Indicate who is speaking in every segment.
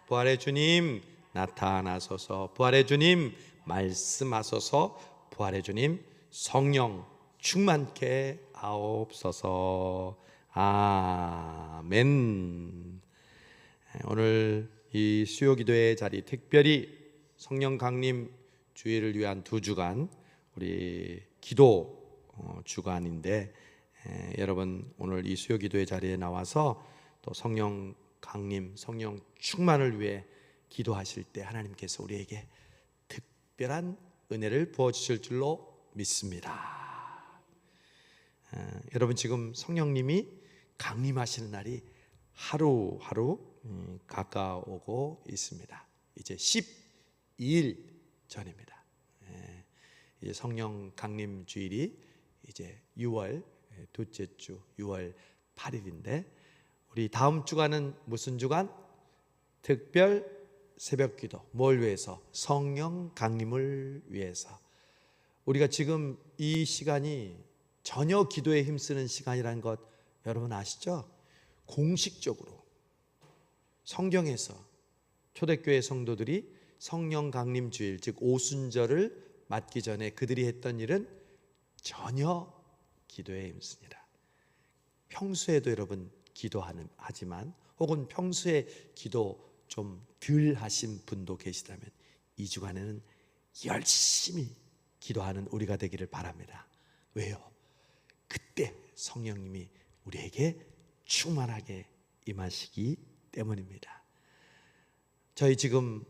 Speaker 1: 부활의 주님 나타나소서. 부활의 주님 말씀하소서. 부활의 주님 성령 충만케 하옵소서. 아멘. 오늘 이 수요기도의 자리, 특별히 성령 강림 주일을 위한 2주간 우리 기도 주간인데, 여러분 오늘 이 수요기도의 자리에 나와서 또 성령 강림, 성령 충만을 위해 기도하실 때 하나님께서 우리에게 특별한 은혜를 부어주실 줄로 믿습니다. 여러분 지금 성령님이 강림하시는 날이 하루하루 가까워오고 있습니다. 이제 12일 전입니다. 이제 성령 강림 주일이 이제 6월 둘째 주 6월 8일인데, 우리 다음 주간은 무슨 주간? 특별 새벽 기도. 뭘 위해서? 성령 강림을 위해서. 우리가 지금 이 시간이 전혀 기도에 힘쓰는 시간이라는 것 여러분 아시죠? 공식적으로 성경에서 초대교회 성도들이 성령 강림 주일, 즉 오순절을 맞기 전에 그들이 했던 일은 전혀 기도에 힘씁니다. 평소에도 여러분 하지만 혹은 평소에 기도 좀 덜 하신 분도 계시다면 이 주간에는 열심히 기도하는 우리가 되기를 바랍니다. 왜요? 그때 성령님이 우리에게 충만하게 임하시기 때문입니다. 저희 지금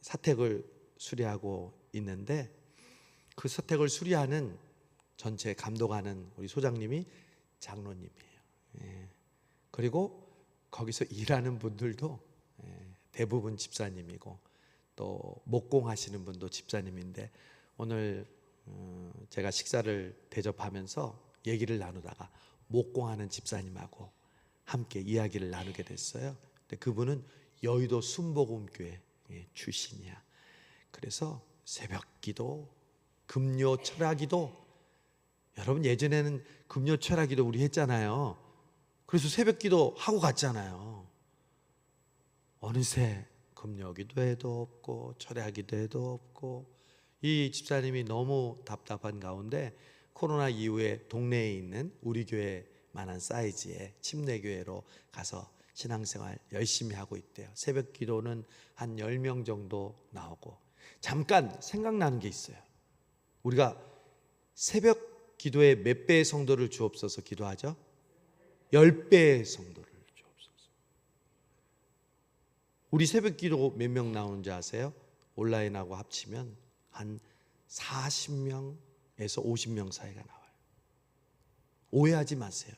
Speaker 1: 사택을 수리하고 있는데, 그 사택을 수리하는 전체 감독하는 우리 소장님이 장로님이에요. 그리고 거기서 일하는 분들도 대부분 집사님이고, 또 목공하시는 분도 집사님인데, 오늘 제가 식사를 대접하면서 얘기를 나누다가 목공하는 집사님하고 함께 이야기를 나누게 됐어요. 근데 그분은 여의도 순복음교회 출신이야. 그래서 새벽기도, 금요 철야기도, 여러분 예전에는 금요 철야기도 우리 했잖아요. 그래서 새벽기도 하고 갔잖아요. 어느새 금요 기도회도 없고 철야 기도회도 없고, 이 집사님이 너무 답답한 가운데 코로나 이후에 동네에 있는 우리 교회만한 사이즈의 침례교회로 가서 신앙생활 열심히 하고 있대요. 새벽 기도는 한 10명 정도 나오고. 잠깐 생각나는 게 있어요. 우리가 새벽 기도에 몇 배의 성도를 주옵소서 기도하죠? 10배의 성도를 주옵소서. 우리 새벽 기도 몇 명 나오는지 아세요? 온라인하고 합치면 한 40명에서 50명 사이가 나와요. 오해하지 마세요.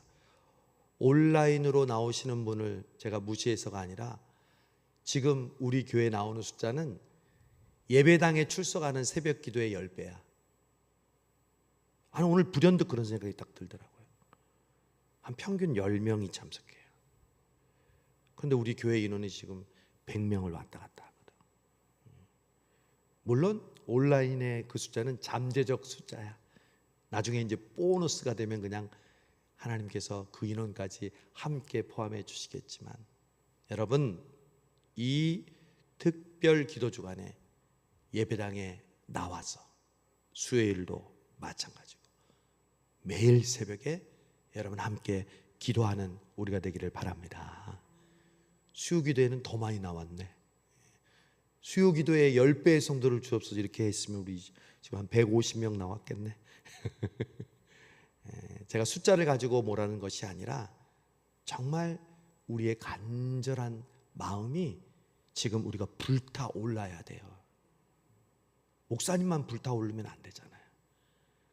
Speaker 1: 온라인으로 나오시는 분을 제가 무시해서가 아니라, 지금 우리 교회 나오는 숫자는 예배당에 출석하는 새벽 기도의 10배야. 아니, 오늘 불현듯 그런 생각이 딱 들더라고요. 한 평균 10명이 참석해요. 그런데 우리 교회 인원이 지금 100명을 왔다 갔다 하거든. 물론 온라인의 그 숫자는 잠재적 숫자야. 나중에 이제 보너스가 되면 그냥 하나님께서 그 인원까지 함께 포함해 주시겠지만, 여러분 이 특별 기도 주간에 예배당에 나와서 수요일도 마찬가지고 매일 새벽에 여러분 함께 기도하는 우리가 되기를 바랍니다. 수요기도에는 더 많이 나왔네. 수요기도에 10배의 성도를 주옵소서 이렇게 했으면 우리 지금 한 150명 나왔겠네. 제가 숫자를 가지고 뭐라는 것이 아니라 정말 우리의 간절한 마음이 지금 우리가 불타올라야 돼요. 목사님만 불타오르면 안 되잖아요.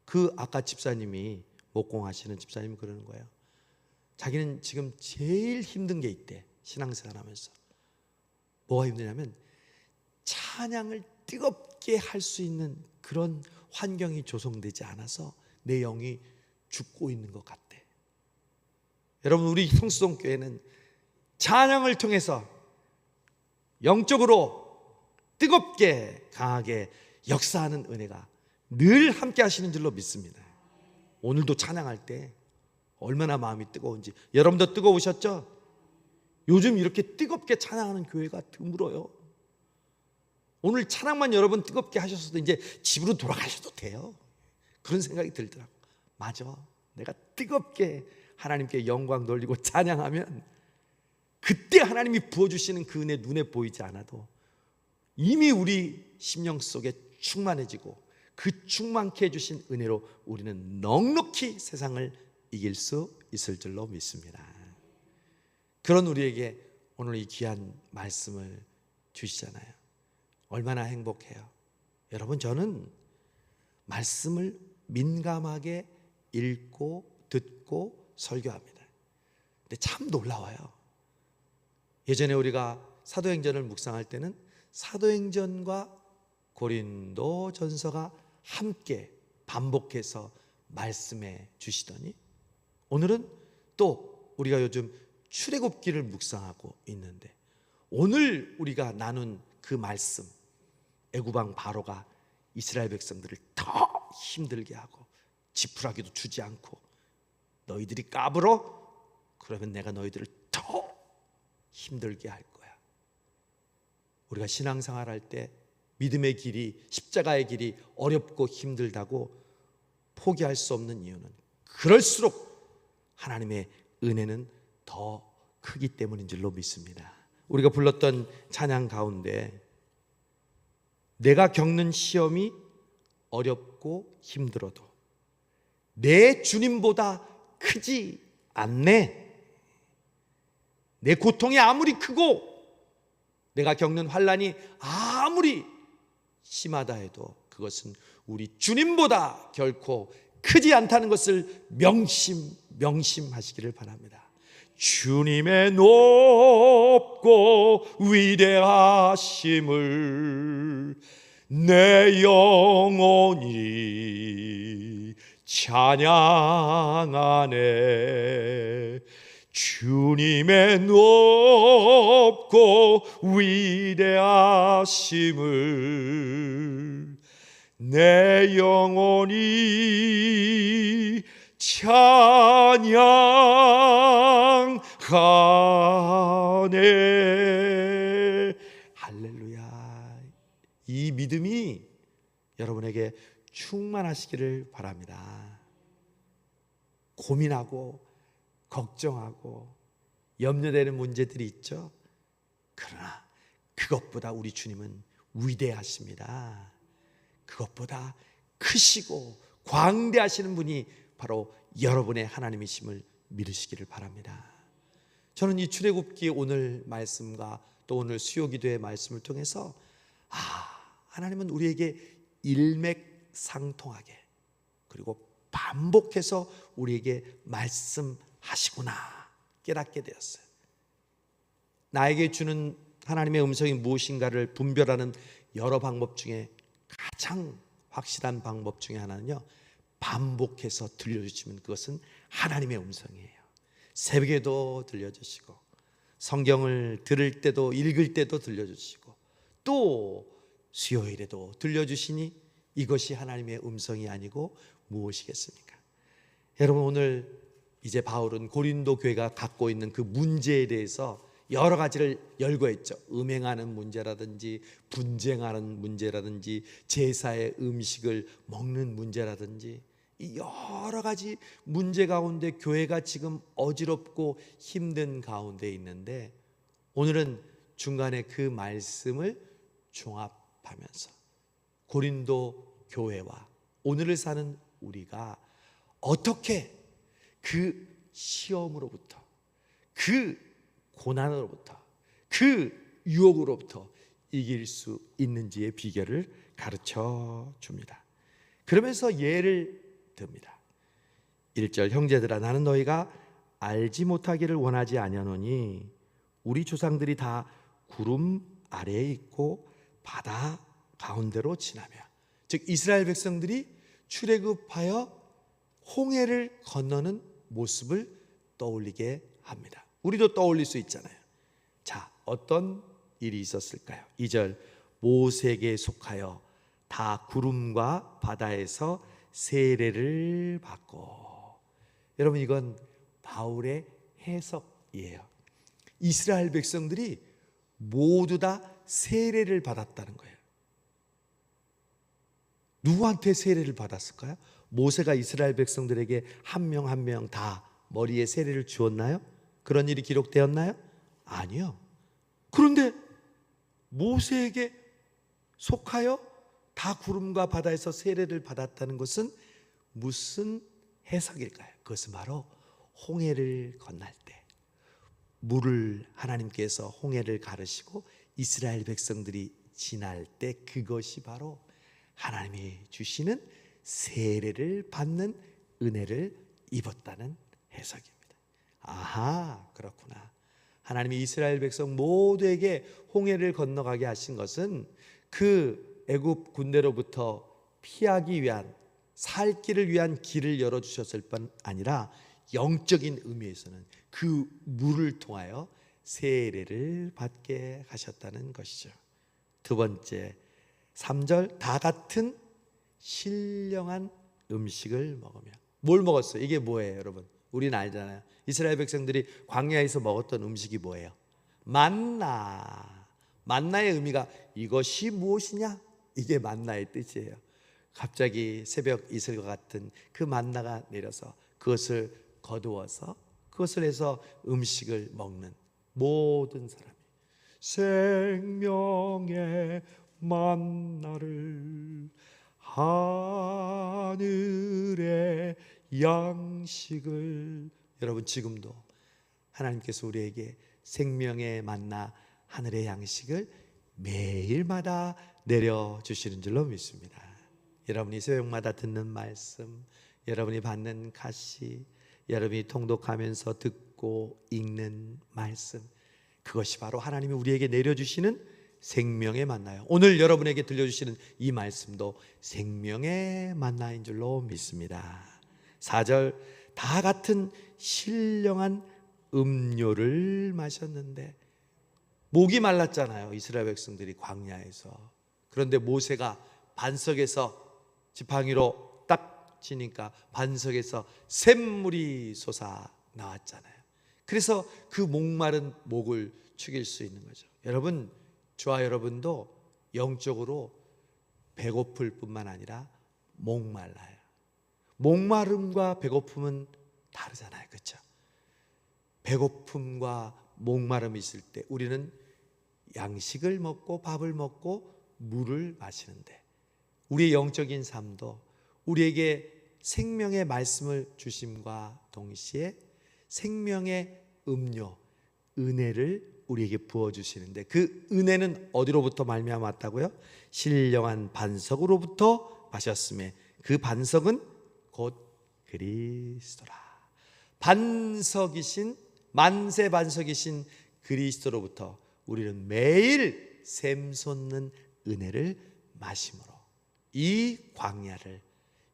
Speaker 1: 그 아까 집사님이 목공하시는 집사님이 그러는 거예요. 자기는 지금 제일 힘든 게 있대. 신앙생활 하면서 뭐가 힘드냐면 찬양을 뜨겁게 할 수 있는 그런 환경이 조성되지 않아서 내 영이 죽고 있는 것 같대. 여러분 우리 성수동교회는 찬양을 통해서 영적으로 뜨겁게 강하게 역사하는 은혜가 늘 함께 하시는 줄로 믿습니다. 오늘도 찬양할 때 얼마나 마음이 뜨거운지. 여러분도 뜨거우셨죠? 요즘 이렇게 뜨겁게 찬양하는 교회가 드물어요. 오늘 찬양만 여러분 뜨겁게 하셨어도 이제 집으로 돌아가셔도 돼요. 그런 생각이 들더라고. 맞아, 내가 뜨겁게 하나님께 영광 돌리고 찬양하면 그때 하나님이 부어주시는 그 은혜 눈에 보이지 않아도 이미 우리 심령 속에 충만해지고 그 충만케 해주신 은혜로 우리는 넉넉히 세상을 이길 수 있을 줄로 믿습니다. 그런 우리에게 오늘 이 귀한 말씀을 주시잖아요. 얼마나 행복해요. 여러분, 저는 말씀을 민감하게 읽고 듣고 설교합니다. 근데 참 놀라워요. 예전에 우리가 사도행전을 묵상할 때는 사도행전과 고린도전서가 함께 반복해서 말씀해 주시더니 오늘은 또 우리가 요즘 출애굽기를 묵상하고 있는데 오늘 우리가 나눈 그 말씀, 애굽왕 바로가 이스라엘 백성들을 더 힘들게 하고 지푸라기도 주지 않고 너희들이 까불어? 그러면 내가 너희들을 더 힘들게 할 거야. 우리가 신앙생활 할 때 믿음의 길이, 십자가의 길이 어렵고 힘들다고 포기할 수 없는 이유는 그럴수록 하나님의 은혜는 더 크기 때문인 줄로 믿습니다. 우리가 불렀던 찬양 가운데 내가 겪는 시험이 어렵고 힘들어도 내 주님보다 크지 않네. 내 고통이 아무리 크고 내가 겪는 환난이 아무리 심하다 해도 그것은 우리 주님보다 결코 크지 않다는 것을 명심하시기를 바랍니다. 주님의 높고 위대하심을 내 영혼이 찬양하네. 주님의 높고 위대하심을 내 영혼이 찬양하네. 할렐루야. 이 믿음이 여러분에게 충만하시기를 바랍니다. 고민하고 걱정하고 염려되는 문제들이 있죠. 그러나 그것보다 우리 주님은 위대하십니다. 그것보다 크시고 광대하시는 분이 바로 여러분의 하나님이심을 믿으시기를 바랍니다. 저는 이 출애굽기 오늘 말씀과 또 오늘 수요기도의 말씀을 통해서 하나님은 우리에게 일맥상통하게 그리고 반복해서 우리에게 말씀하시구나 깨닫게 되었어요. 나에게 주는 하나님의 음성이 무엇인가를 분별하는 여러 방법 중에 가장 확실한 방법 중에 하나는요, 반복해서 들려주시면 그것은 하나님의 음성이에요. 새벽에도 들려주시고 성경을 들을 때도 읽을 때도 들려주시고 또 수요일에도 들려주시니 이것이 하나님의 음성이 아니고 무엇이겠습니까? 여러분, 오늘 이제 바울은 고린도 교회가 갖고 있는 그 문제에 대해서 여러 가지를 열거했죠. 음행하는 문제라든지 분쟁하는 문제라든지 제사의 음식을 먹는 문제라든지 이 여러 가지 문제 가운데 교회가 지금 어지럽고 힘든 가운데 있는데 오늘은 중간에 그 말씀을 종합하면서 고린도 교회와 오늘을 사는 우리가 어떻게 그 시험으로부터 그 고난으로부터 그 유혹으로부터 이길 수 있는지의 비결을 가르쳐 줍니다. 그러면서 예를 듭니다. 1절 형제들아 나는 너희가 알지 못하기를 원하지 아니하노니 우리 조상들이 다 구름 아래에 있고 바다 가운데로 지나며, 즉 이스라엘 백성들이 출애굽하여 홍해를 건너는 모습을 떠올리게 합니다. 우리도 떠올릴 수 있잖아요. 자, 어떤 일이 있었을까요? 2절 모세에게 속하여 다 구름과 바다에서 세례를 받고. 여러분, 이건 바울의 해석이에요. 이스라엘 백성들이 모두 다 세례를 받았다는 거예요. 누구한테 세례를 받았을까요? 모세가 이스라엘 백성들에게 한 명 한 명 다 머리에 세례를 주었나요? 그런 일이 기록되었나요? 아니요. 그런데 모세에게 속하여 다 구름과 바다에서 세례를 받았다는 것은 무슨 해석일까요? 그것은 바로 홍해를 건널 때 물을 하나님께서 홍해를 가르시고 이스라엘 백성들이 지날 때 그것이 바로 하나님이 주시는 세례를 받는 은혜를 입었다는 해석입니다. 아하, 그렇구나. 하나님이 이스라엘 백성 모두에게 홍해를 건너가게 하신 것은 그 애굽 군대로부터 피하기 위한, 살 길을 위한 길을 열어주셨을 뿐 아니라 영적인 의미에서는 그 물을 통하여 세례를 받게 하셨다는 것이죠. 두 번째, 3절, 다 같은 신령한 음식을 먹으며. 뭘 먹었어요? 이게 뭐예요, 여러분? 우리는 알잖아요. 이스라엘 백성들이 광야에서 먹었던 음식이 뭐예요? 만나. 만나의 의미가 이것이 무엇이냐? 이게 만나의 뜻이에요. 갑자기 새벽 이슬과 같은 그 만나가 내려서 그것을 거두어서 그것을 해서 음식을 먹는 모든 사람이 생명의 만나를, 하늘의 양식을. 여러분, 지금도 하나님께서 우리에게 생명의 만나, 하늘의 양식을 매일마다 내려주시는 줄로 믿습니다. 여러분이 새벽마다 듣는 말씀, 여러분이 받는 가시, 여러분이 통독하면서 듣고 읽는 말씀, 그것이 바로 하나님이 우리에게 내려주시는 생명의 만나요. 오늘 여러분에게 들려주시는 이 말씀도 생명의 만나인 줄로 믿습니다. 4절, 다 같은 신령한 음료를 마셨는데, 목이 말랐잖아요, 이스라엘 백성들이 광야에서. 그런데 모세가 반석에서 지팡이로 딱 치니까 반석에서 샘물이 솟아 나왔잖아요. 그래서 그 목마른 목을 축일 수 있는 거죠. 여러분, 저와 여러분도 영적으로 배고플 뿐만 아니라 목말라요. 목마름과 배고픔은 다르잖아요, 그렇죠? 배고픔과 목마름이 있을 때 우리는 양식을 먹고 밥을 먹고 물을 마시는데, 우리의 영적인 삶도 우리에게 생명의 말씀을 주심과 동시에 생명의 음료, 은혜를 우리에게 부어주시는데, 그 은혜는 어디로부터 말미암아 왔다고요? 신령한 반석으로부터 마셨음에 그 반석은 곧 그리스도라. 반석이신, 만세 반석이신 그리스도로부터 우리는 매일 샘솟는 은혜를 마심으로 이 광야를,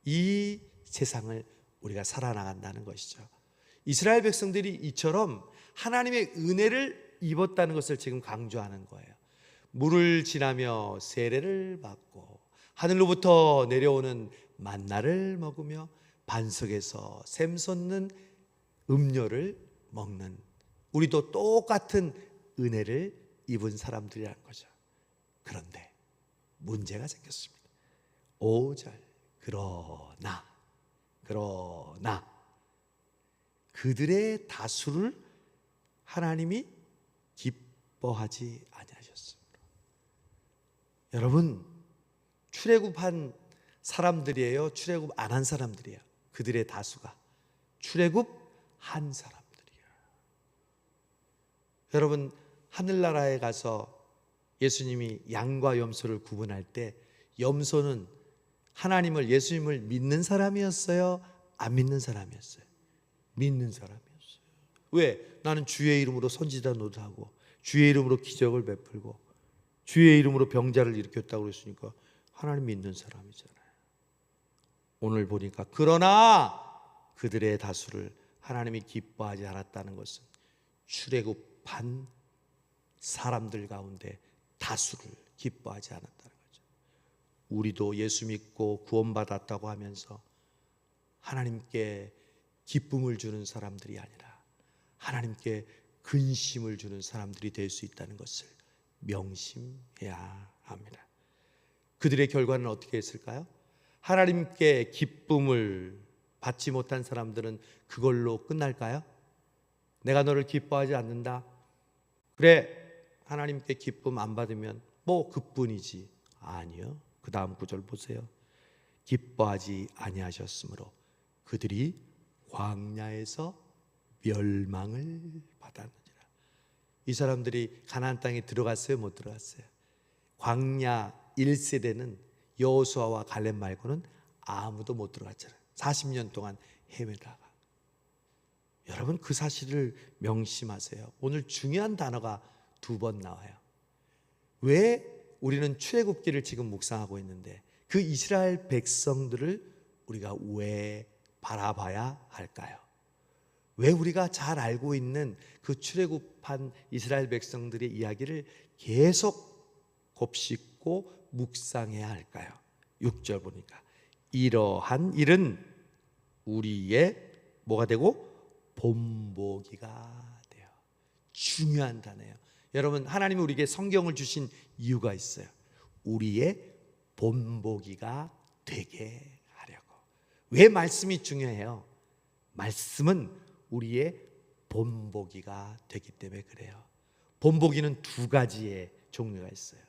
Speaker 1: 이 세상을 우리가 살아나간다는 것이죠. 이스라엘 백성들이 이처럼 하나님의 은혜를 입었다는 것을 지금 강조하는 거예요. 물을 지나며 세례를 받고 하늘로부터 내려오는 만나를 먹으며 반석에서 샘솟는 음료를 먹는, 우리도 똑같은 은혜를 입은 사람들이라는 거죠. 그런데 문제가 생겼습니다. 5절, 그러나 그들의 다수를 하나님이 기뻐하지 아니하셨습니다. 여러분, 출애굽한 사람들이에요? 출애굽 안 한 사람들이에요? 그들의 다수가 출애굽한 사람들이에요. 여러분, 하늘나라에 가서 예수님이 양과 염소를 구분할 때 염소는 하나님을, 예수님을 믿는 사람이었어요? 안 믿는 사람이었어요? 믿는 사람이었어요. 왜? 나는 주의 이름으로 선지자 노릇하고 주의 이름으로 기적을 베풀고 주의 이름으로 병자를 일으켰다고 그랬으니까 하나님 믿는 사람이잖아요. 오늘 보니까 그러나 그들의 다수를 하나님이 기뻐하지 않았다는 것은 출애굽한 사람들 가운데 다수를 기뻐하지 않았다는 거죠. 우리도 예수 믿고 구원받았다고 하면서 하나님께 기쁨을 주는 사람들이 아니라 하나님께 근심을 주는 사람들이 될 수 있다는 것을 명심해야 합니다. 그들의 결과는 어떻게 했을까요? 하나님께 기쁨을 받지 못한 사람들은 그걸로 끝날까요? 내가 너를 기뻐하지 않는다. 그래, 하나님께 기쁨 안 받으면 뭐 그뿐이지. 아니요. 그 다음 구절 보세요. 기뻐하지 아니하셨으므로 그들이 광야에서 멸망을 받았느니라. 이 사람들이 가나안 땅에 들어갔어요? 못 들어갔어요? 광야 1세대는 여호수아와 갈렙 말고는 아무도 못 들어갔잖아요. 40년 동안 헤매다가. 여러분, 그 사실을 명심하세요. 오늘 중요한 단어가 2번 나와요. 왜 우리는 출애굽기를 지금 묵상하고 있는데 그 이스라엘 백성들을 우리가 왜 바라봐야 할까요? 왜 우리가 잘 알고 있는 그 출애굽한 이스라엘 백성들의 이야기를 계속 곱씹고 묵상해야 할까요? 6절 보니까 이러한 일은 우리의 뭐가 되고 본보기가 돼요. 중요한 단어예요. 여러분, 하나님이 우리에게 성경을 주신 이유가 있어요. 우리의 본보기가 되게 하려고. 왜 말씀이 중요해요? 말씀은 우리의 본보기가 되기 때문에 그래요. 본보기는 2가지의 종류가 있어요.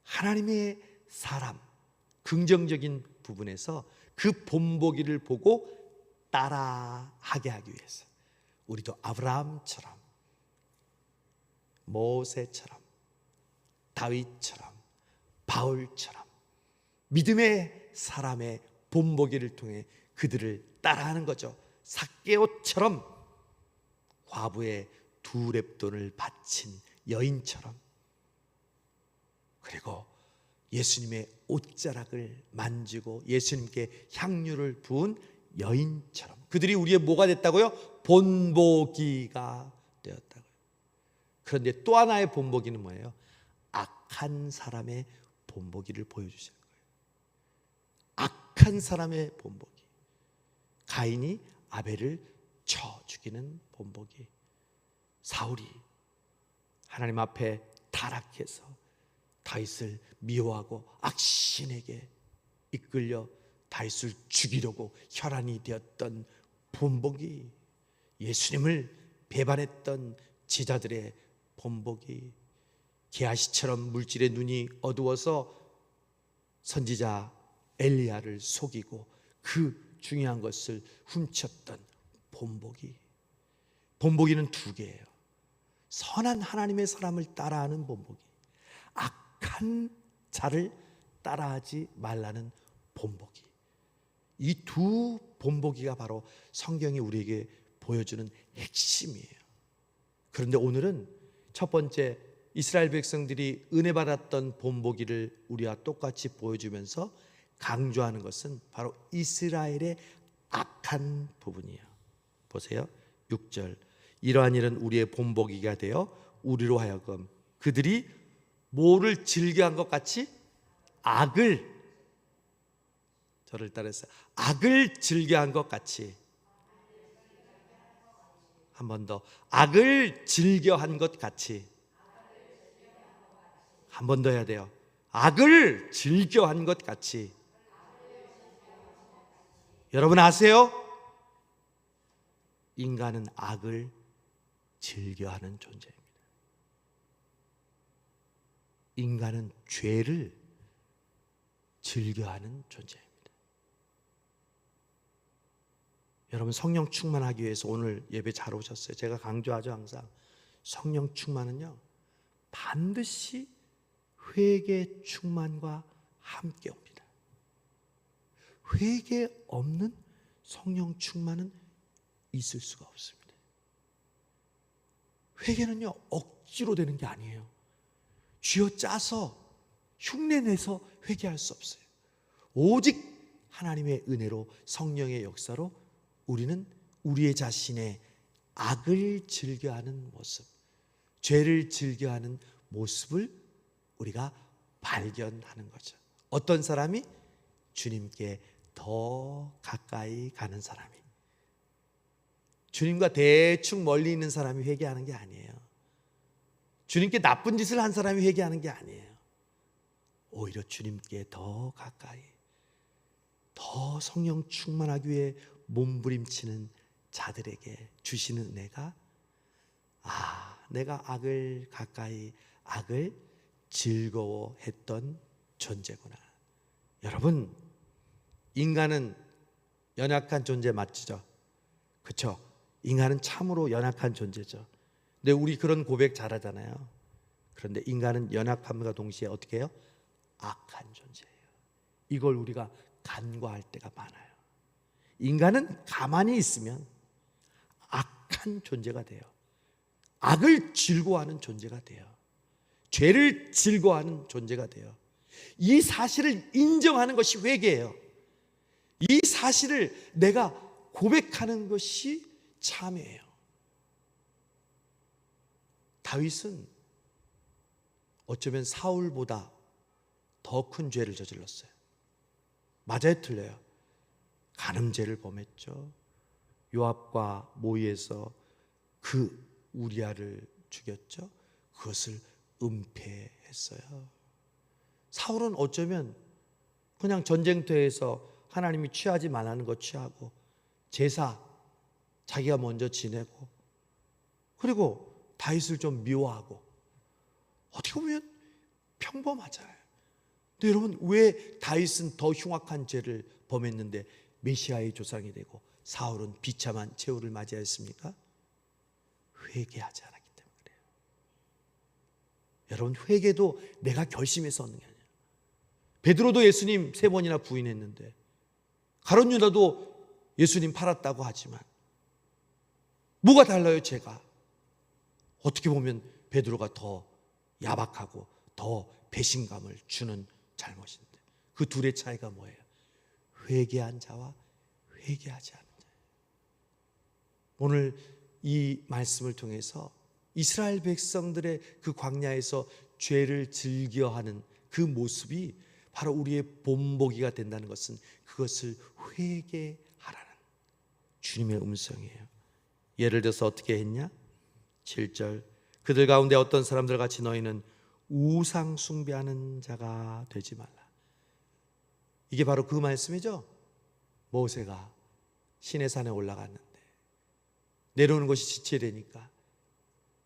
Speaker 1: 하나님의 사람, 긍정적인 부분에서 그 본보기를 보고 따라하게 하기 위해서 우리도 아브라함처럼, 모세처럼, 다윗처럼, 바울처럼 믿음의 사람의 본보기를 통해 그들을 따라하는 거죠. 삭개오처럼 과부의 2렙돈을 바친 여인처럼, 그리고 예수님의 옷자락을 만지고 예수님께 향유를 부은 여인처럼 그들이 우리의 뭐가 됐다고요? 본보기가 되었다고요. 그런데 또 하나의 본보기는 뭐예요? 악한 사람의 본보기를 보여주시는 거예요. 악한 사람의 본보기. 가인이 아벨을 쳐 죽이는 본보기. 사울이 하나님 앞에 타락해서 다윗을 미워하고 악신에게 이끌려 다윗을 죽이려고 혈안이 되었던 본보기. 예수님을 배반했던 제자들의 본보기. 게하시처럼 물질의 눈이 어두워서 선지자 엘리야를 속이고 그 중요한 것을 훔쳤던 본보기. 본보기는 2개예요. 선한 하나님의 사람을 따라하는 본보기, 악한 자를 따라하지 말라는 본보기. 이 2 본보기가 바로 성경이 우리에게 보여주는 핵심이에요. 그런데 오늘은 첫 번째, 이스라엘 백성들이 은혜 받았던 본보기를 우리와 똑같이 보여주면서 강조하는 것은 바로 이스라엘의 악한 부분이에요. 보세요. 6절. 이러한 일은 우리의 본보기가 되어 우리로 하여금 그들이 뭐를 즐겨한 것 같이 악을, 저를 따라서 악을 즐겨한 것 같이, 한 번 더, 악을 즐겨한 것 같이, 한 번 더 해야 돼요. 악을 즐겨한 것 같이. 여러분 아세요? 인간은 악을 즐겨하는 존재입니다. 인간은 죄를 즐겨하는 존재입니다. 여러분, 성령 충만하기 위해서 오늘 예배 잘 오셨어요. 제가 강조하죠, 항상. 성령 충만은요, 반드시 회개 충만과 함께 옵니다. 회개 없는 성령 충만은 있을 수가 없습니다. 회개는요, 억지로 되는 게 아니에요. 쥐어짜서 흉내내서 회개할 수 없어요. 오직 하나님의 은혜로, 성령의 역사로 우리는 우리의 자신의 악을 즐겨하는 모습, 죄를 즐겨하는 모습을 우리가 발견하는 거죠. 어떤 사람이? 주님께 더 가까이 가는 사람이. 주님과 대충 멀리 있는 사람이 회개하는 게 아니에요. 주님께 나쁜 짓을 한 사람이 회개하는 게 아니에요. 오히려 주님께 더 가까이, 더 성령 충만하기 위해 몸부림치는 자들에게 주시는 은혜가, 내가 악을 가까이, 악을 즐거워했던 존재구나. 여러분, 인간은 연약한 존재 맞죠? 그렇죠? 인간은 참으로 연약한 존재죠. 근데 우리 그런 고백 잘하잖아요. 그런데 인간은 연약함과 동시에 어떻게 해요? 악한 존재예요. 이걸 우리가 간과할 때가 많아요. 인간은 가만히 있으면 악한 존재가 돼요. 악을 즐거워하는 존재가 돼요. 죄를 즐거워하는 존재가 돼요. 이 사실을 인정하는 것이 회개예요. 이 사실을 내가 고백하는 것이 참회예요. 다윗은 어쩌면 사울보다 더 큰 죄를 저질렀어요. 맞아요, 틀려요? 간음죄를 범했죠. 요압과 모의해서 그 우리아를 죽였죠. 그것을 은폐했어요. 사울은 어쩌면 그냥 전쟁터에서 하나님이 취하지 말라는 거 취하고, 제사 자기가 먼저 지내고, 그리고 다윗을 좀 미워하고, 어떻게 보면 평범하잖아요. 근데 여러분, 왜 다윗은 더 흉악한 죄를 범했는데 메시아의 조상이 되고 사울은 비참한 최후를 맞이하였습니까? 회개하지 않았기 때문에 그래요. 여러분, 회개도 내가 결심해서 얻는 게 아니에요. 베드로도 예수님 3번이나 부인했는데, 가룟 유다도 예수님 팔았다고 하지만 뭐가 달라요? 제가 어떻게 보면 베드로가 더 야박하고 더 배신감을 주는 잘못인데, 그 둘의 차이가 뭐예요? 회개한 자와 회개하지 않은 자. 오늘 이 말씀을 통해서 이스라엘 백성들의 그 광야에서 죄를 즐겨하는 그 모습이 바로 우리의 본보기가 된다는 것은, 그것을 회개하라는 주님의 음성이에요. 예를 들어서 어떻게 했냐? 7절, 그들 가운데 어떤 사람들 같이 너희는 우상 숭배하는 자가 되지 말라. 이게 바로 그 말씀이죠. 모세가 시내산에 올라갔는데 내려오는 것이 지체되니까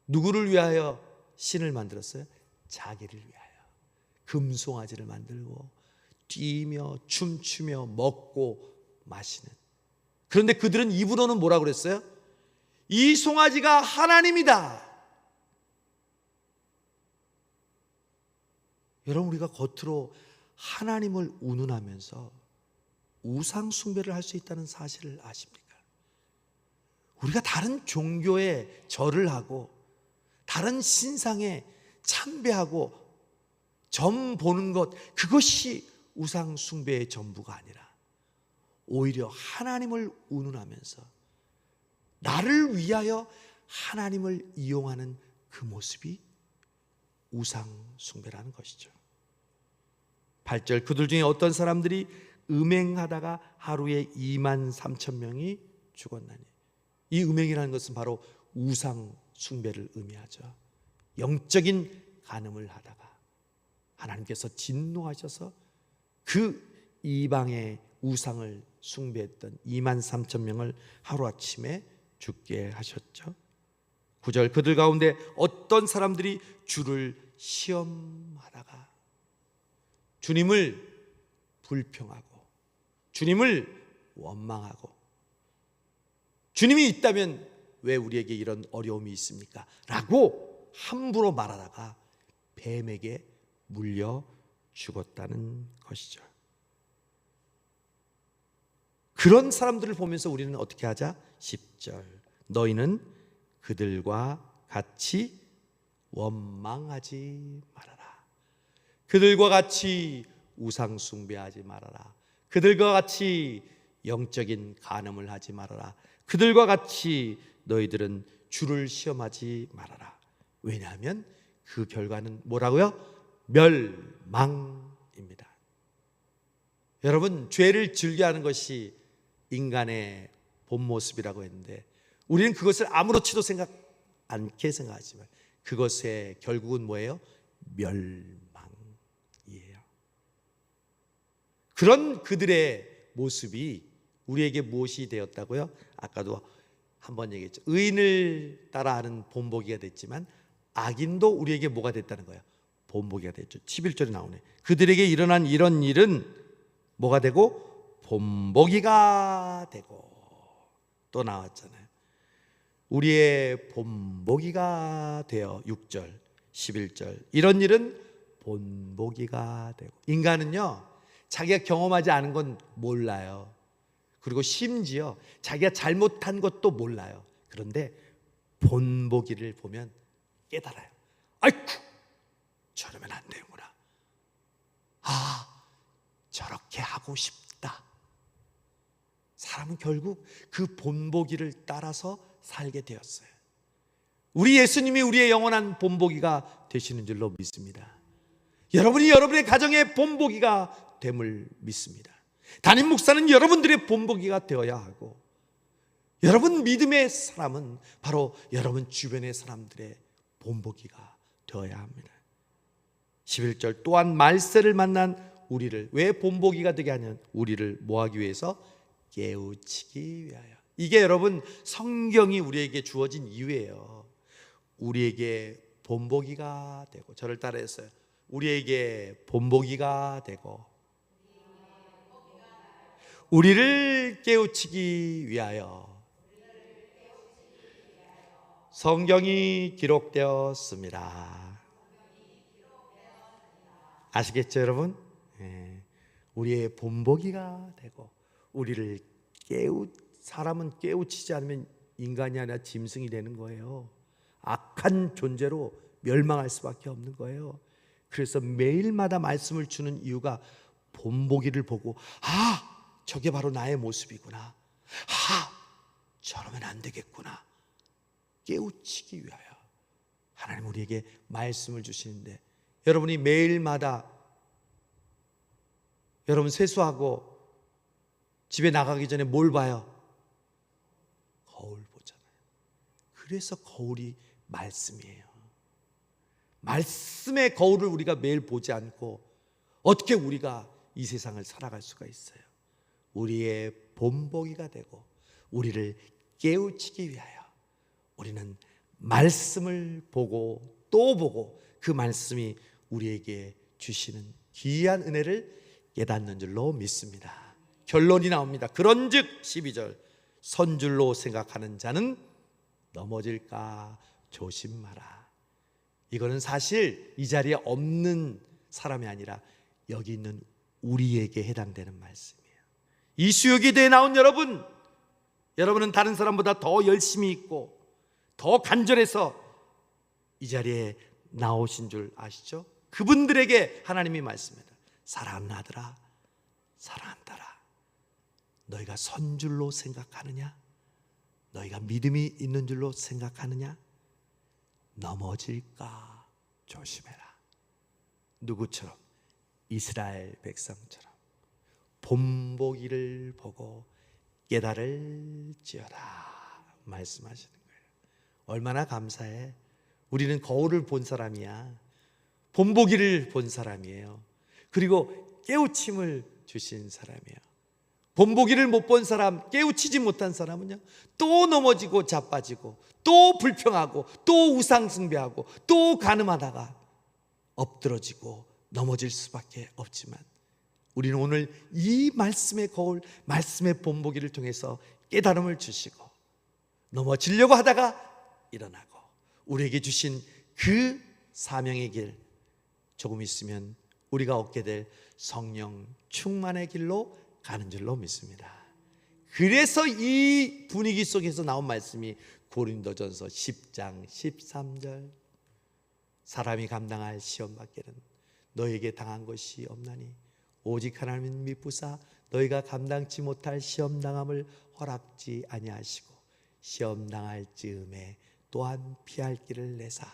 Speaker 1: 누구를 위하여 신을 만들었어요? 자기를 위하여 금송아지를 만들고 뛰며 춤추며 먹고 마시는. 그런데 그들은 입으로는 뭐라고 그랬어요? 이 송아지가 하나님이다. 여러분, 우리가 겉으로 하나님을 운운하면서 우상 숭배를 할 수 있다는 사실을 아십니까? 우리가 다른 종교에 절을 하고 다른 신상에 참배하고 점 보는 것, 그것이 우상 숭배의 전부가 아니라 오히려 하나님을 운운하면서 나를 위하여 하나님을 이용하는 그 모습이 우상 숭배라는 것이죠. 8절, 그들 중에 어떤 사람들이 음행하다가 하루에 23,000명이 죽었나니. 이 음행이라는 것은 바로 우상 숭배를 의미하죠. 영적인 간음을 하다가 하나님께서 진노하셔서 그 이방의 우상을 숭배했던 23,000명을 하루아침에 죽게 하셨죠. 9절, 그들 가운데 어떤 사람들이 주를 시험하다가 주님을 불평하고 주님을 원망하고, 주님이 있다면 왜 우리에게 이런 어려움이 있습니까? 라고 함부로 말하다가 뱀에게 물려 죽었다는 것이죠. 그런 사람들을 보면서 우리는 어떻게 하자? 10절, 너희는 그들과 같이 원망하지 말아라. 그들과 같이 우상 숭배하지 말아라. 그들과 같이 영적인 간음을 하지 말아라. 그들과 같이 너희들은 주를 시험하지 말아라. 왜냐하면 그 결과는 뭐라고요? 멸망입니다. 여러분, 죄를 즐겨하는 것이 인간의 본 모습이라고 했는데, 우리는 그것을 아무렇지도 생각 않게 생각하지만 그것의 결국은 뭐예요? 멸망이에요. 그런 그들의 모습이 우리에게 무엇이 되었다고요? 아까도 한번 얘기했죠. 의인을 따라하는 본보기가 됐지만 악인도 우리에게 뭐가 됐다는 거예요? 본보기가 됐죠. 11절에 나오네. 그들에게 일어난 이런 일은 뭐가 되고? 본보기가 되고. 또 나왔잖아요. 우리의 본보기가 되어 6절, 11절. 이런 일은 본보기가 되고. 인간은요, 자기가 경험하지 않은 건 몰라요. 그리고 심지어 자기가 잘못한 것도 몰라요. 그런데 본보기를 보면 깨달아요. 아이쿠, 저러면 안 되는구나. 아, 저렇게 하고 싶다. 사람은 결국 그 본보기를 따라서 살게 되었어요. 우리 예수님이 우리의 영원한 본보기가 되시는 줄로 믿습니다. 여러분이 여러분의 가정의 본보기가 됨을 믿습니다. 담임 목사는 여러분들의 본보기가 되어야 하고, 여러분 믿음의 사람은 바로 여러분 주변의 사람들의 본보기가 되어야 합니다. 11절 또한 말세를 만난 우리를, 왜 본보기가 되게 하냐면 우리를 뭐하기 위해서? 깨우치기 위하여. 이게 여러분 성경이 우리에게 주어진 이유예요. 우리에게 본보기가 되고, 저를 따라했어요. 우리에게 본보기가 되고 우리를 깨우치기 위하여 성경이 기록되었습니다. 아시겠죠 여러분? 우리의 본보기가 되고 우리를 사람은 깨우치지 않으면 인간이 아니라 짐승이 되는 거예요. 악한 존재로 멸망할 수밖에 없는 거예요. 그래서 매일마다 말씀을 주는 이유가 본보기를 보고, 아, 저게 바로 나의 모습이구나. 아, 저러면 안 되겠구나. 깨우치기 위하여 하나님 우리에게 말씀을 주시는데, 여러분이 매일마다 여러분 세수하고 집에 나가기 전에 뭘 봐요? 거울 보잖아요. 그래서 거울이 말씀이에요. 말씀의 거울을 우리가 매일 보지 않고 어떻게 우리가 이 세상을 살아갈 수가 있어요? 우리의 본보기가 되고 우리를 깨우치기 위하여 우리는 말씀을 보고 또 보고 그 말씀이 우리에게 주시는 귀한 은혜를 깨닫는 줄로 믿습니다. 결론이 나옵니다. 그런즉 12절, 선줄로 생각하는 자는 넘어질까 조심하라. 이거는 사실 이 자리에 없는 사람이 아니라 여기 있는 우리에게 해당되는 말씀이에요. 이 수요기대에 나온 여러분은 다른 사람보다 더 열심히 있고 더 간절해서 이 자리에 나오신 줄 아시죠? 그분들에게 하나님이 말씀합니다. 사랑하는 아들아, 사랑하는 딸아, 너희가 선줄로 생각하느냐? 너희가 믿음이 있는 줄로 생각하느냐? 넘어질까 조심해라. 누구처럼? 이스라엘 백성처럼 본보기를 보고 깨달을지어다 말씀하시는 거예요. 얼마나 감사해. 우리는 거울을 본 사람이야. 본보기를 본 사람이에요. 그리고 깨우침을 주신 사람이에요. 본보기를 못 본 사람, 깨우치지 못한 사람은요, 또 넘어지고 자빠지고 또 불평하고 또 우상숭배하고 또 간음하다가 엎드러지고 넘어질 수밖에 없지만, 우리는 오늘 이 말씀의 거울, 말씀의 본보기를 통해서 깨달음을 주시고 넘어지려고 하다가 일어나고 우리에게 주신 그 사명의 길, 조금 있으면 우리가 얻게 될 성령 충만의 길로 가는 줄로 믿습니다. 그래서 이 분위기 속에서 나온 말씀이 고린도전서 10장 13절, 사람이 감당할 시험 밖에는 너에게 당한 것이 없나니 오직 하나님은 미쁘사 너희가 감당치 못할 시험 당함을 허락지 아니하시고 시험 당할 즈음에 또한 피할 길을 내사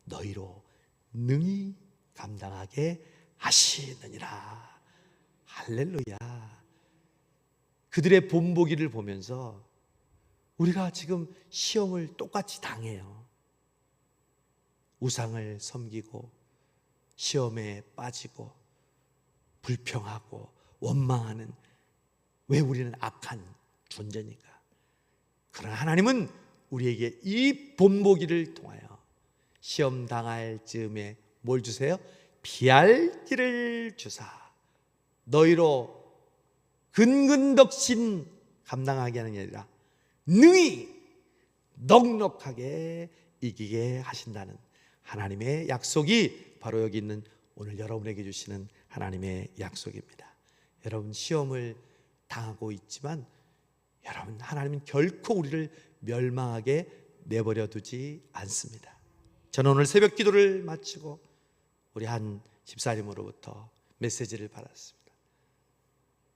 Speaker 1: 너희로 능히 감당하게 하시느니라. 할렐루야. 그들의 본보기를 보면서 우리가 지금 시험을 똑같이 당해요. 우상을 섬기고 시험에 빠지고 불평하고 원망하는, 왜 우리는 악한 존재니까. 그러나 하나님은 우리에게 이 본보기를 통하여 시험 당할 즈음에 뭘 주세요? 피할 길을 주사 너희로 근근덕신 감당하게 하는 게 아니라 능히 넉넉하게 이기게 하신다는 하나님의 약속이 바로 여기 있는 오늘 여러분에게 주시는 하나님의 약속입니다. 여러분, 시험을 당하고 있지만 여러분, 하나님은 결코 우리를 멸망하게 내버려 두지 않습니다. 저는 오늘 새벽 기도를 마치고 우리 한 집사님으로부터 메시지를 받았습니다.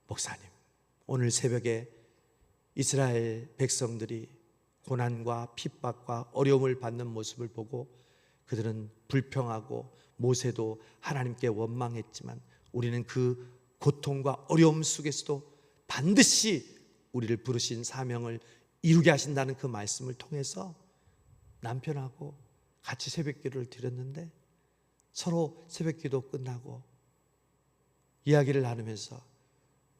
Speaker 1: 목사님, 오늘 새벽에 이스라엘 백성들이 고난과 핍박과 어려움을 받는 모습을 보고 그들은 불평하고 모세도 하나님께 원망했지만 우리는 그 고통과 어려움 속에서도 반드시 우리를 부르신 사명을 이루게 하신다는 그 말씀을 통해서 남편하고 같이 새벽 기도를 드렸는데, 서로 새벽 기도 끝나고 이야기를 나누면서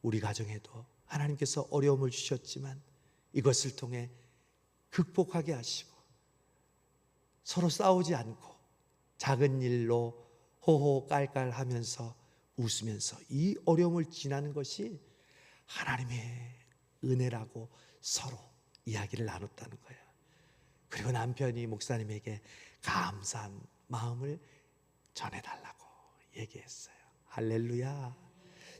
Speaker 1: 우리 가정에도 하나님께서 어려움을 주셨지만 이것을 통해 극복하게 하시고 서로 싸우지 않고 작은 일로 호호 깔깔하면서 웃으면서 이 어려움을 지나는 것이 하나님의 은혜라고 서로 이야기를 나눴다는 거예요. 그리고 남편이 목사님에게 감사한 마음을 전해달라고 얘기했어요. 할렐루야.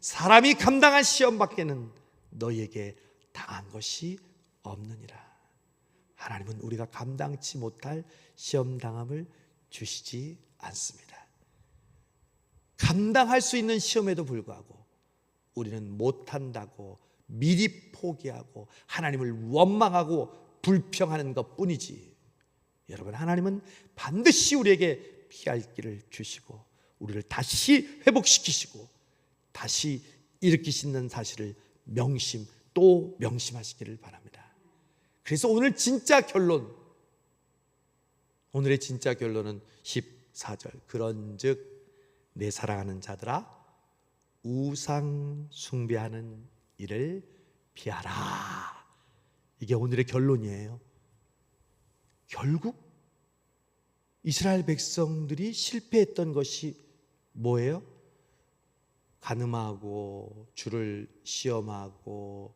Speaker 1: 사람이 감당한 시험 밖에는 너희에게 당한 것이 없느니라. 하나님은 우리가 감당치 못할 시험 당함을 주시지 않습니다. 감당할 수 있는 시험에도 불구하고 우리는 못한다고 미리 포기하고 하나님을 원망하고 불평하는 것뿐이지, 여러분, 하나님은 반드시 우리에게 피할 길을 주시고 우리를 다시 회복시키시고 다시 일으키시는 사실을 또 명심하시기를 바랍니다. 그래서 오늘의 진짜 결론은 14절, 그런즉 내 사랑하는 자들아 우상 숭배하는 일을 피하라. 이게 오늘의 결론이에요. 결국 이스라엘 백성들이 실패했던 것이 뭐예요? 간음하고 주를 시험하고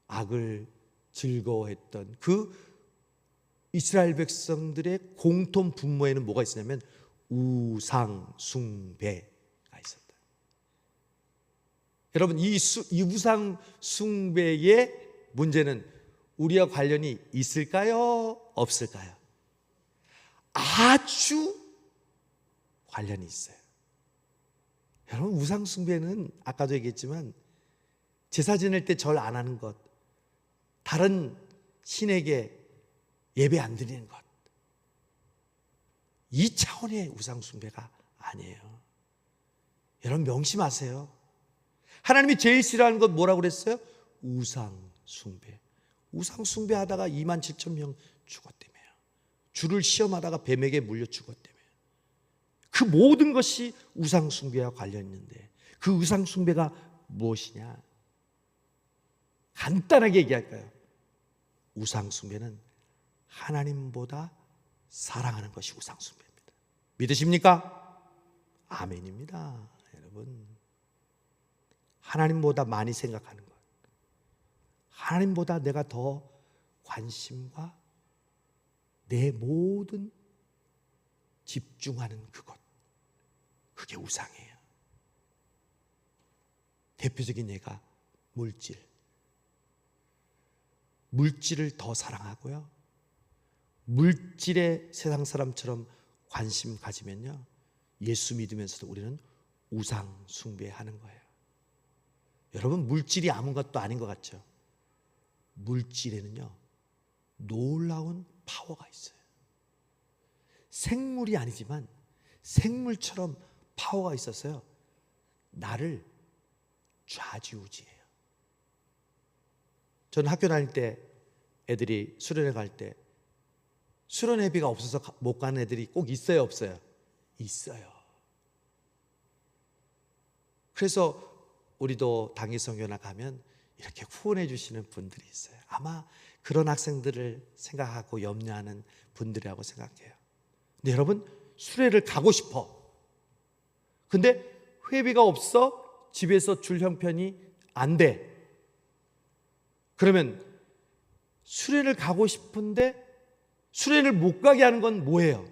Speaker 1: 악을 즐거워했던 그 이스라엘 백성들의 공통 분모에는 뭐가 있었냐면 우상 숭배가 있었다. 여러분, 이 우상 숭배의 문제는 우리와 관련이 있을까요? 없을까요? 아주 관련이 있어요. 여러분, 우상 숭배는 아까도 얘기했지만 제사 지낼 때 절 안 하는 것, 다른 신에게 예배 안 드리는 것, 이 차원의 우상 숭배가 아니에요. 여러분, 명심하세요. 하나님이 제일 싫어하는 것 뭐라고 그랬어요? 우상 숭배. 우상 숭배하다가 27,000명 죽었다며요. 주를 시험하다가 뱀에게 물려 죽었다며요. 그 모든 것이 우상 숭배와 관련 있는데 그 우상 숭배가 무엇이냐? 간단하게 얘기할까요? 우상 숭배는 하나님보다 사랑하는 것이 우상 숭배입니다. 믿으십니까? 아멘입니다. 여러분, 하나님보다 많이 생각하는 것, 하나님보다 내가 더 관심과 내 모든 집중하는 그것, 그게 우상이에요. 대표적인 예가 물질을 더 사랑하고요, 물질에 세상 사람처럼 관심 가지면요, 예수 믿으면서도 우리는 우상 숭배하는 거예요. 여러분, 물질이 아무것도 아닌 것 같죠? 물질에는요 놀라운 파워가 있어요. 생물이 아니지만 생물처럼 파워가 있어서요 나를 좌지우지해요. 저는 학교 다닐 때 애들이 수련회 갈 때 수련회비가 없어서 못 가는 애들이 꼭 있어요, 없어요? 있어요. 그래서 우리도 당일선교나 가면 이렇게 후원해 주시는 분들이 있어요. 아마 그런 학생들을 생각하고 염려하는 분들이라고 생각해요. 근데 여러분, 수련회를 가고 싶어. 근데 회비가 없어. 집에서 줄 형편이 안 돼. 그러면 수련회를 가고 싶은데 수련회를 못 가게 하는 건 뭐예요?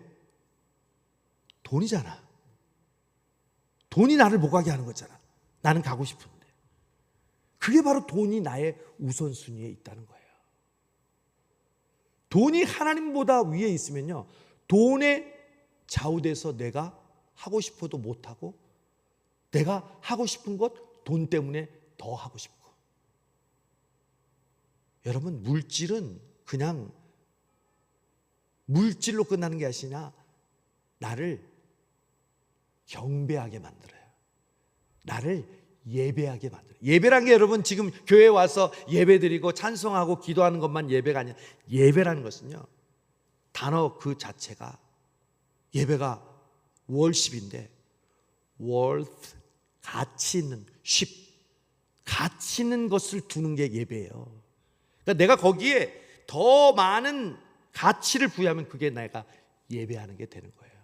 Speaker 1: 돈이잖아. 돈이 나를 못 가게 하는 거잖아. 나는 가고 싶은데. 그게 바로 돈이 나의 우선순위에 있다는 거예요. 돈이 하나님보다 위에 있으면요, 돈에 좌우돼서 내가 하고 싶어도 못하고, 내가 하고 싶은 것 돈 때문에 더 하고 싶고. 여러분, 물질은 그냥 물질로 끝나는 게 아니라 나를 경배하게 만들어요. 나를 예배하게 만들어요. 예배란 게 여러분 지금 교회에 와서 예배드리고 찬송하고 기도하는 것만 예배가 아니라, 예배라는 것은요, 단어 그 자체가, 예배가 월십인데, worth, 가치 있는, ship, 가치 있는 것을 두는 게 예배예요. 그러니까 내가 거기에 더 많은 가치를 부여하면 그게 내가 예배하는 게 되는 거예요.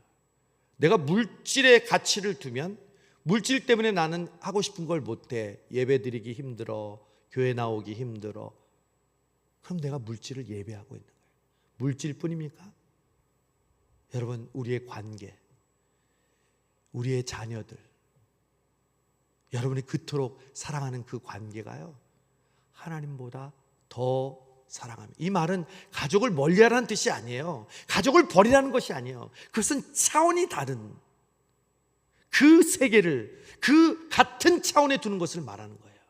Speaker 1: 내가 물질의 가치를 두면 물질 때문에 나는 하고 싶은 걸 못해. 예배 드리기 힘들어. 교회 나오기 힘들어. 그럼 내가 물질을 예배하고 있는 거예요. 물질뿐입니까? 여러분, 우리의 관계, 우리의 자녀들, 여러분이 그토록 사랑하는 그 관계가요, 하나님보다 더 사랑합니다. 이 말은 가족을 멀리하라는 뜻이 아니에요. 가족을 버리라는 것이 아니에요. 그것은 차원이 다른 그 세계를, 그 같은 차원에 두는 것을 말하는 거예요.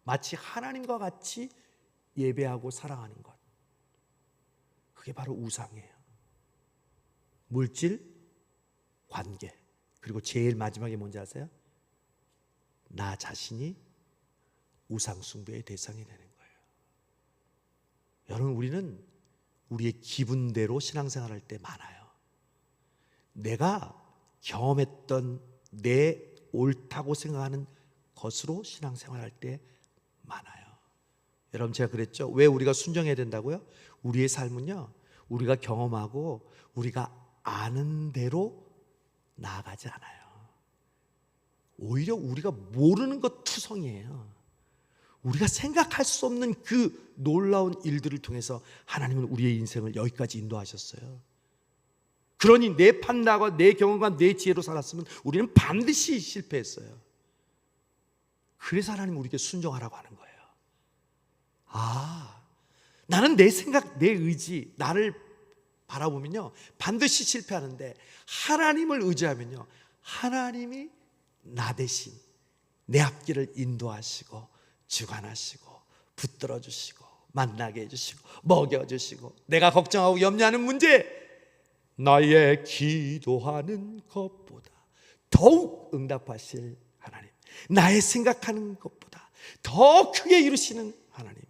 Speaker 1: 마치 하나님과 같이 예배하고 사랑하는 것. 그게 바로 우상이에요. 물질, 관계, 그리고 제일 마지막에 뭔지 아세요? 나 자신이 우상 숭배의 대상이 되는 거예요. 여러분, 우리는 우리의 기분대로 신앙생활할 때 많아요. 내가 경험했던 내 옳다고 생각하는 것으로 신앙생활할 때 많아요. 여러분, 제가 그랬죠? 왜 우리가 순종해야 된다고요? 우리의 삶은요, 우리가 경험하고 우리가 아는 대로 나아가지 않아요. 오히려 우리가 모르는 것 투성이에요. 우리가 생각할 수 없는 그 놀라운 일들을 통해서 하나님은 우리의 인생을 여기까지 인도하셨어요. 그러니 내 판단과 내 경험과 내 지혜로 살았으면 우리는 반드시 실패했어요. 그래서 하나님은 우리에게 순종하라고 하는 거예요. 나는 내 생각, 내 의지, 나를 바라보면요, 반드시 실패하는데, 하나님을 의지하면요, 하나님이 나 대신 내 앞길을 인도하시고 주관하시고 붙들어 주시고 만나게 해주시고 먹여주시고, 내가 걱정하고 염려하는 문제, 나의 기도하는 것보다 더욱 응답하실 하나님, 나의 생각하는 것보다 더 크게 이루시는 하나님.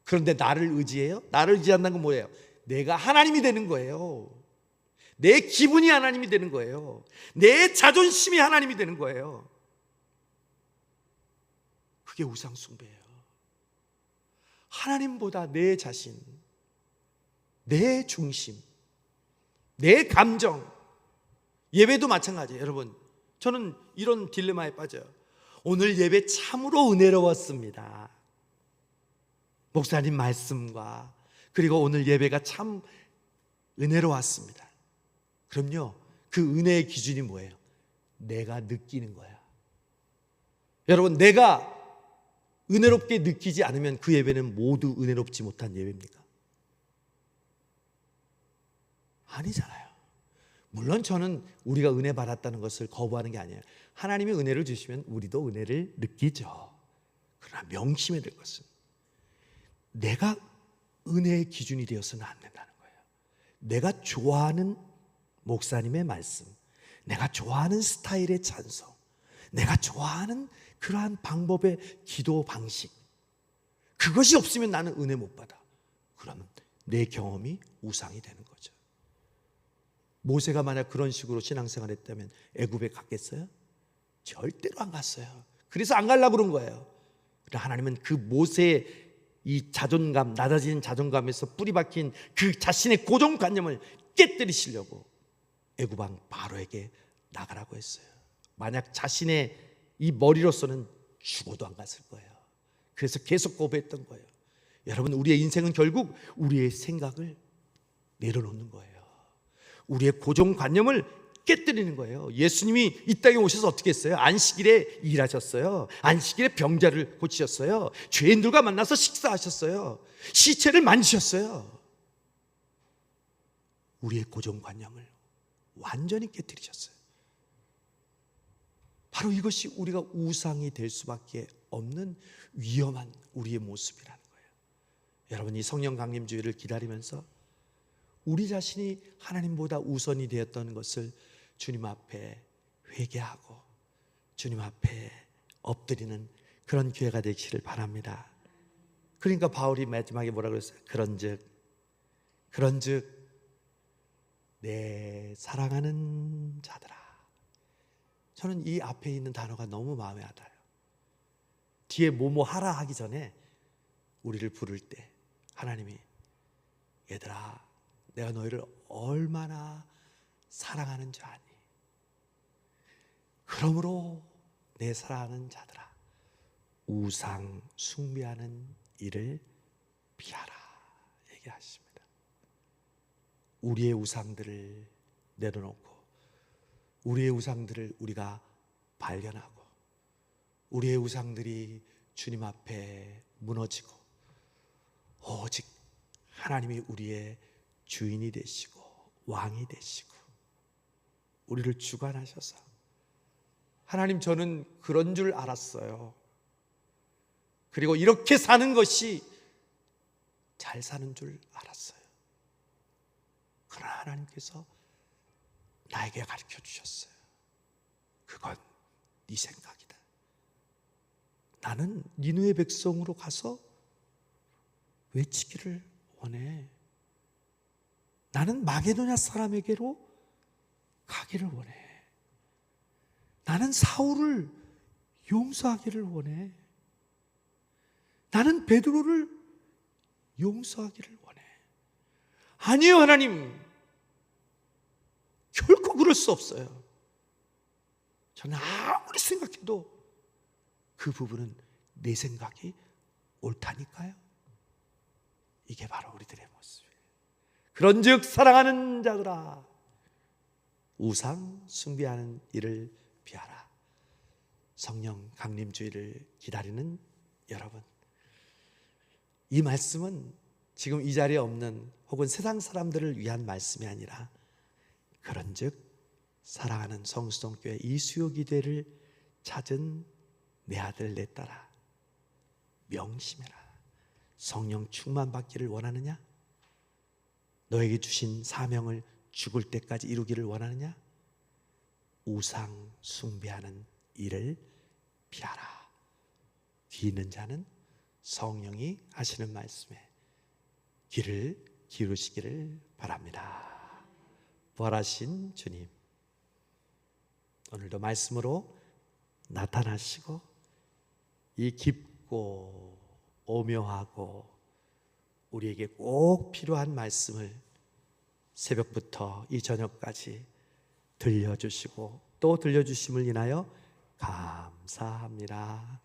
Speaker 1: 그런데 나를 의지해요? 나를 의지한다는 건 뭐예요? 내가 하나님이 되는 거예요. 내 기분이 하나님이 되는 거예요. 내 자존심이 하나님이 되는 거예요. 그게 우상 숭배예요. 하나님보다 내 자신, 내 중심, 내 감정. 예배도 마찬가지예요. 여러분, 저는 이런 딜레마에 빠져요. 오늘 예배 참으로 은혜로웠습니다. 목사님 말씀과 그리고 오늘 예배가 참 은혜로웠습니다. 그럼요, 그 은혜의 기준이 뭐예요? 내가 느끼는 거야. 여러분, 내가 은혜롭게 느끼지 않으면 그 예배는 모두 은혜롭지 못한 예배입니까? 아니잖아요. 물론 저는 우리가 은혜 받았다는 것을 거부하는 게 아니에요. 하나님이 은혜를 주시면 우리도 은혜를 느끼죠. 그러나 명심해야 될 것은 내가 은혜의 기준이 되어서는 안 된다는 거예요. 내가 좋아하는 목사님의 말씀, 내가 좋아하는 스타일의 찬송, 내가 좋아하는 그러한 방법의 기도 방식, 그것이 없으면 나는 은혜 못 받아. 그러면 내 경험이 우상이 되는 거죠. 모세가 만약 그런 식으로 신앙생활 했다면 애굽에 갔겠어요? 절대로 안 갔어요. 그래서 안 가려고 그런 거예요. 그러나 하나님은 그 모세의 이 자존감, 낮아지는 자존감에서 뿌리 박힌 그 자신의 고정관념을 깨뜨리시려고 애굽 왕 바로에게 나가라고 했어요. 만약 자신의 이 머리로서는 죽어도 안 갔을 거예요. 그래서 계속 거부했던 거예요. 여러분, 우리의 인생은 결국 우리의 생각을 내려놓는 거예요. 우리의 고정관념을 깨뜨리는 거예요. 예수님이 이 땅에 오셔서 어떻게 했어요? 안식일에 일하셨어요. 안식일에 병자를 고치셨어요. 죄인들과 만나서 식사하셨어요. 시체를 만지셨어요. 우리의 고정관념을 완전히 깨뜨리셨어요. 바로 이것이 우리가 우상이 될 수밖에 없는 위험한 우리의 모습이라는 거예요. 여러분, 이 성령 강림주의를 기다리면서 우리 자신이 하나님보다 우선이 되었던 것을 주님 앞에 회개하고 주님 앞에 엎드리는 그런 기회가 되기를 바랍니다. 그러니까 바울이 마지막에 뭐라고 했어요? 그런즉 내 사랑하는 자들아. 저는 이 앞에 있는 단어가 너무 마음에 와닿아요. 뒤에 뭐뭐 하라 하기 전에 우리를 부를 때 하나님이 얘들아, 내가 너희를 얼마나 사랑하는 줄 아니? 그러므로 내 사랑하는 자들아, 우상 숭배하는 일을 피하라 얘기하십니다. 우리의 우상들을 내려놓고 우리의 우상들을 우리가 발견하고 우리의 우상들이 주님 앞에 무너지고 오직 하나님이 우리의 주인이 되시고 왕이 되시고 우리를 주관하셔서 하나님, 저는 그런 줄 알았어요. 그리고 이렇게 사는 것이 잘 사는 줄 알았어요. 그러나 하나님께서 나에게 가르쳐 주셨어요. 그건 네 생각이다. 나는 니느웨 백성으로 가서 외치기를 원해. 나는 마게도냐 사람에게로 가기를 원해. 나는 사울을 용서하기를 원해. 나는 베드로를 용서하기를 원해. 아니요, 하나님, 결코 그럴 수 없어요. 저는 아무리 생각해도 그 부분은 내 생각이 옳다니까요. 이게 바로 우리들의 모습이에요. 그런즉 사랑하는 자들아, 우상 숭배하는 일을 피하라. 성령 강림주의를 기다리는 여러분, 이 말씀은 지금 이 자리에 없는 혹은 세상 사람들을 위한 말씀이 아니라 그런즉 사랑하는 성수동교회 이수요 기대를 찾은 내 아들 내 딸아, 명심해라. 성령 충만 받기를 원하느냐? 너에게 주신 사명을 죽을 때까지 이루기를 원하느냐? 우상 숭배하는 일을 피하라. 귀 있는 자는 성령이 하시는 말씀에 귀를 기울이시기를 바랍니다. 부활하신 주님, 오늘도 말씀으로 나타나시고 이 깊고 오묘하고 우리에게 꼭 필요한 말씀을 새벽부터 이 저녁까지 들려주시고 또 들려주심을 인하여 감사합니다.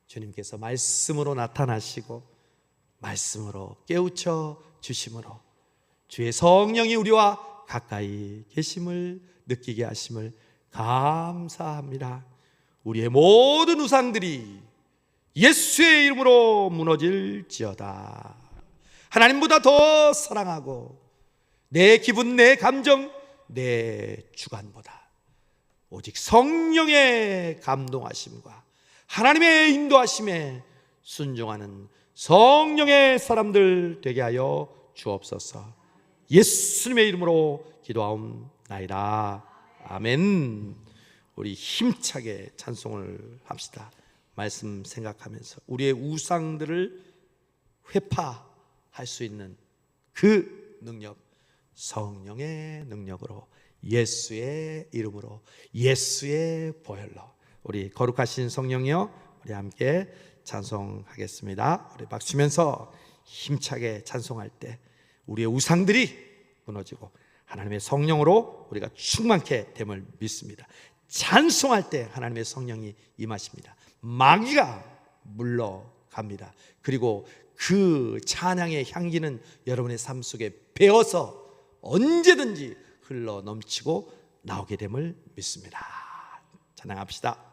Speaker 1: 주님께서 말씀으로 나타나시고 말씀으로 깨우쳐 주심으로 주의 성령이 우리와 가까이 계심을 느끼게 하심을 감사합니다. 우리의 모든 우상들이 예수의 이름으로 무너질지어다. 하나님보다 더 사랑하고 내 기분, 내 감정, 내 주관보다 오직 성령의 감동하심과 하나님의 인도하심에 순종하는 성령의 사람들 되게 하여 주옵소서. 예수님의 이름으로 기도하옵나이다. 아멘. 우리 힘차게 찬송을 합시다. 말씀 생각하면서 우리의 우상들을 회파 할 수 있는 그 능력, 성령의 능력으로, 예수의 이름으로, 예수의 보혈로 우리 거룩하신 성령이여, 우리 함께 찬송하겠습니다. 우리 박수면서 힘차게 찬송할 때 우리의 우상들이 무너지고 하나님의 성령으로 우리가 충만케 됨을 믿습니다. 찬송할 때 하나님의 성령이 임하십니다. 마귀가 물러갑니다. 그리고 그 찬양의 향기는 여러분의 삶 속에 배어서 언제든지 흘러 넘치고 나오게 됨을 믿습니다. 찬양합시다.